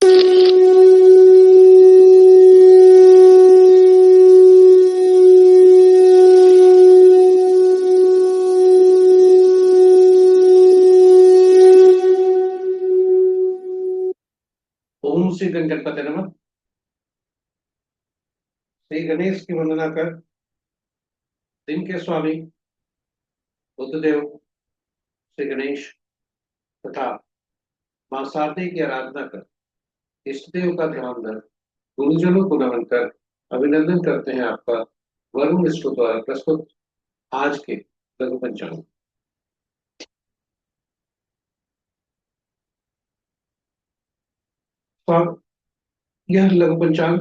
ओम श्री गणपति नमः। श्री गणेश की वंदना कर दिन के स्वामी बुद्धदेव श्री गणेश तथा मां शारदे की आराधना कर इष्ट देव का ध्यान धर गुरुजनों को नमन कर अभिनंदन करते हैं आपका वरुण विष्णु द्वारा प्रस्तुत आज के लघु पंचांग। तो अब यह लघु पंचांग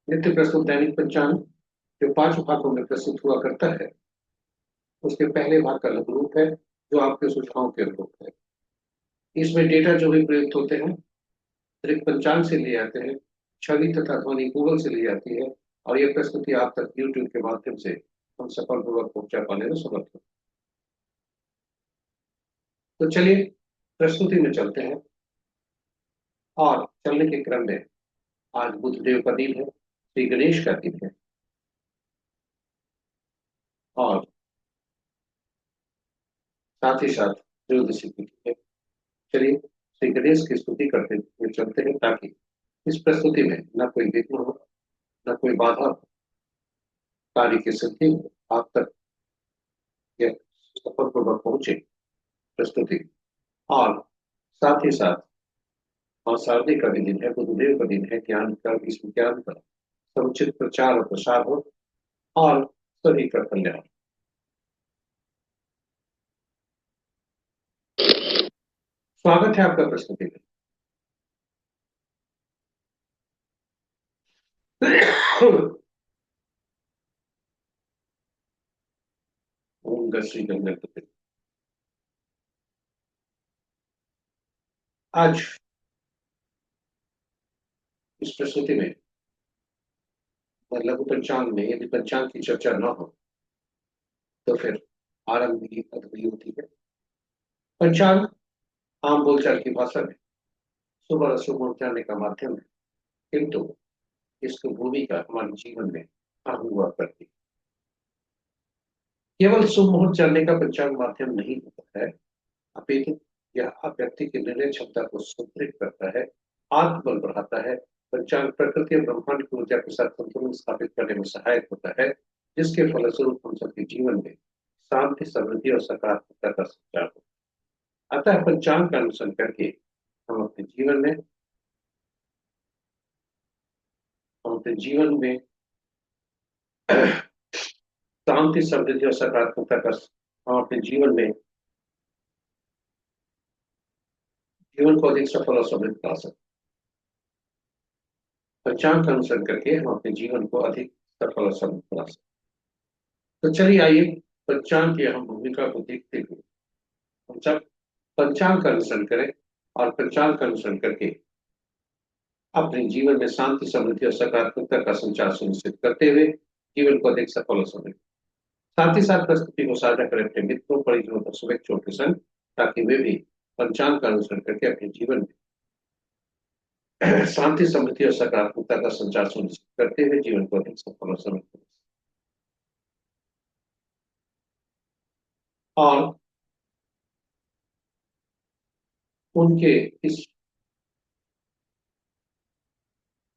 नित्य प्रस्तुत दैनिक पंचांग जो 5 भागों में प्रस्तुत हुआ करता है, उसके पहले भाग का लघु रूप है जो आपके सुझावों के अनुरूप है। इसमें डेटा जो भी प्रयुक्त होते हैं त्रिक पंचांग से लिए जाते हैं, छवि तथा ध्वनि गूगल से ली जाती है और यह प्रस्तुति आप तक यूट्यूब के माध्यम से हम सफलपूर्वक पहुंचा पाने में समर्थ हैं। तो चलिए प्रस्तुति में चलते हैं और चलने के क्रम में आज बुद्धदेव का दिन है, श्री गणेश का दिन है और साथ ही साथ त्रयोदशी तिथि है। चलिए श्री गणेश की स्तुति करते हुए चलते हैं ताकि इस प्रस्तुति में न कोई विघ्न हो, न कोई बाधा हो, कार्य की सिद्धि हो, आप तक यह सफलपूर्वक पहुंचे प्रस्तुति। और साथ ही साथ मां शारदे का भी दिन है, बुद्धदेव का दिन है, ज्ञान का इस ज्ञान का समुचित प्रचार और प्रसार हो और सभी का कल्याण। स्वागत है आपका प्रस्तुति में। ओम गण श्री गणपति। आज इस प्रस्तुति में लघु पंचांग में यदि पंचांग की चर्चा न हो तो फिर आरंभ ही अधूरी होती है। पंचांग आम बोलचाल की भाषा में शुभ और अशुभ मुहूर्त जानने का माध्यम है, किंतु इसकी भूमिका हमारे जीवन में अहम हुआ करती है। केवल शुभ मुहूर्त जानने का पंचांग माध्यम नहीं होता है, अपितु यह व्यक्ति की निर्णय क्षमता को सुदृढ़ करता है, आत्मबल बढ़ाता है। पंचांग प्रकृति और ब्रह्मांड की ऊर्जा के साथ संतुलन स्थापित करने में सहायक होता है, जिसके फलस्वरूप हम सबके जीवन में शांति, समृद्धि और सकारात्मकता का संचार होता है। अतः पंचांग का अनुसरण करके हम अपने जीवन में शांति, समृद्धि और सकारात्मकता का हम अपने जीवन को अधिक सफल और समृद्ध बना सकते हैं। पंचांग का अनुसरण करके हम अपने जीवन को अधिक सफल और समृद्ध बना सकते हैं। तो चलिए आइए पंचांग की अहम भूमिका को देखते हुए हम सब पंचांग का अनुसरण करें और पंचांग का अनुसरण करके अपने जीवन में शांति, समृद्धि और सकारात्मकता का संचार सुनिश्चित करते हुए जीवन को अधिक सफल और समृद्ध। साथ ही साथ प्रस्तुति को साझा करें अपने मित्रों, परिजनों तथा शुभेच्छुओं के संग, ताकि वे भी पंचांग का अनुसरण करके अपने जीवन में शांति, समृद्धि और सकारात्मकता का संचार सुनिश्चित करते हुए जीवन को अधिक सफल और समृद्ध बनाएं। और उनके इस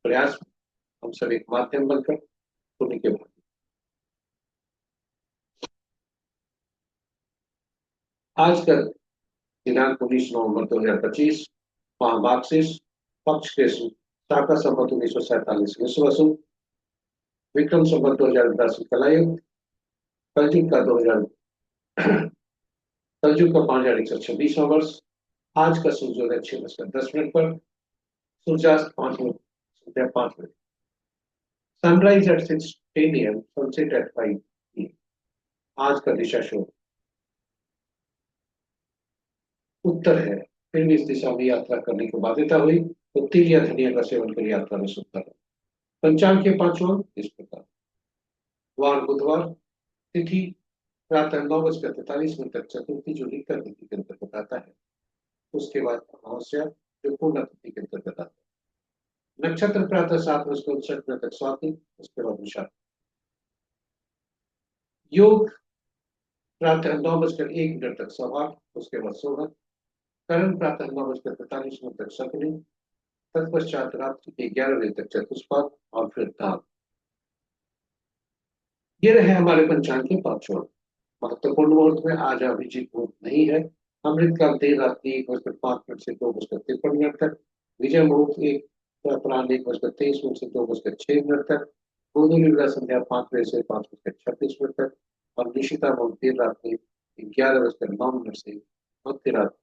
प्रयास में हम सब एक माध्यम बनकर पुण्य के भागी। आज का दिनांक 19 नवंबर 2025, महामाघ पक्ष के शाका संवत 1947 विश्व वसु, विक्रम संवत 2010 कलायुग, कलयुग का 2000 कलयुग का 5126वां वर्ष। आज का सूर्योदय 6:10 पर, सूर्यास्त 5:05। Sunrise at 6:10 AM, sunset at 5 PM। आज का दिशा शोध उत्तर है, फिर भी इस दिशा में यात्रा करने की बाध्यता हुई तो तिल या धनिया का सेवन कर यात्रा में सुखता है। पंचांग के 5 अंक इस प्रकार: वार बुधवार, तिथि प्रातः 9:43 तक चतुर्थी जो लिखकर तिथि के अंतर्गत आता है, उसके बाद अमावस्या जो पूर्ण तिथि के अंतर्गत आता है। नक्षत्र प्रातः 7:59 तक स्वाति, उसके बाद विशाख। योग प्रातः 9:01 तक सौभाग्य, उसके बाद सोहर। करण प्रातः 9:45 तक शकुनी, तत्पश्चात रात्रि के 11 बजे तक चतुष्पाद और फिर दान। ये रहे हमारे पंचांग के 5 मुहूर्त। महत्वपूर्ण मुहूर्त में आज अभिजीत मुहूर्त नहीं है। अमृत काल देर रात्रि 1:05 से 2:53 तक। विजय मुहूर्त एक अपराह्न 1:23 से 2:06 तक। गोधूली विदा संध्या 5 बजे से 5:36 तक। और निशिता मुहूर्त देर रात्रि 11:09 से मध्य रात्रि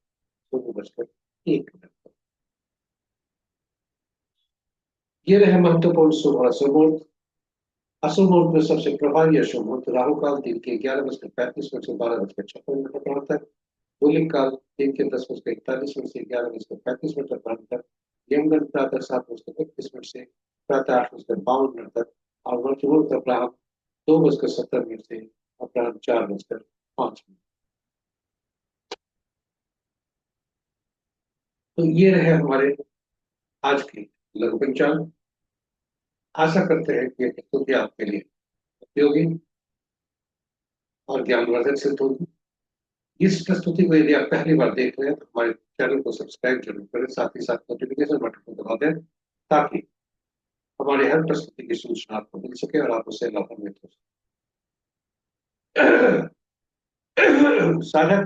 0:01 तक। ये रहे महत्वपूर्ण शुभ और अशुभ मुहूर्त। अशुभ मुहूर्त में सबसे प्रभावी अशुभ मुहूर्त राहु काल दिन के 11:35 से 12:56 तक। गुलिक काल दिन के 10:41 से 11:35 तक। यमगंड प्रातः 7:31 से प्रातः 8:52 तक। और वर्तमुहूर्त अपराह्न 2:70 से अपराह्न 4:05। तो ये रहे हमारे आज के लघु पंचांग। आशा करते हैं कि ये प्रस्तुति आपके लिए उपयोगी और ज्ञानवर्धक सिद्ध होगी। इस प्रस्तुति को यदि आप पहली बार देख रहे हैं तो हमारे चैनल को सब्सक्राइब जरूर करें, साथ ही साथ नोटिफिकेशन बटन को दबा दें, ताकि हमारे हर प्रस्तुति की सूचना आपको मिल सके और आप उससे लाभान्वित हो सके। साझा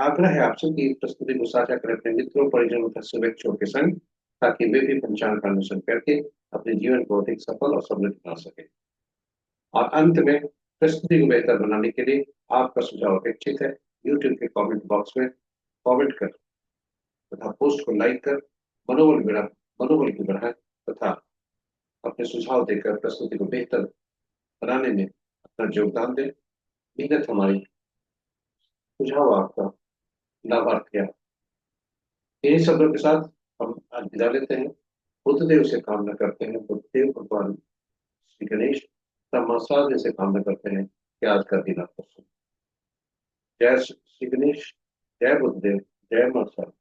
आग्रह है आपसे कि इस प्रस्तुति को साझा करें अपने मित्रों, परिजनों तथा शुभेच्छुओं के संग, ताकि वे भी पंचांग का अनुसरण करके अपने जीवन को अधिक सफल और समृद्ध बना सके। और अंत में प्रस्तुति को बेहतर बनाने के लिए आपका सुझाव अपेक्षित है। यूट्यूब के कमेंट बॉक्स में कमेंट कर तथा पोस्ट को लाइक कर मनोबल की बढ़ाएं तथा अपने सुझाव देकर प्रस्तुति को बेहतर बनाने में अपना योगदान दें। मेहनत हमारी, सुझाव आपका, लाभार्थी आप। इन्हीं शब्दों के साथ हम आज विदा लेते हैं। बुद्धदेव से कामना करते हैं, बुद्धदेव भगवान श्री गणेश तथा से कामना करते हैं कि आज का दिन आपको जय श्री गणेश, जय बुद्धदेव, जय माता।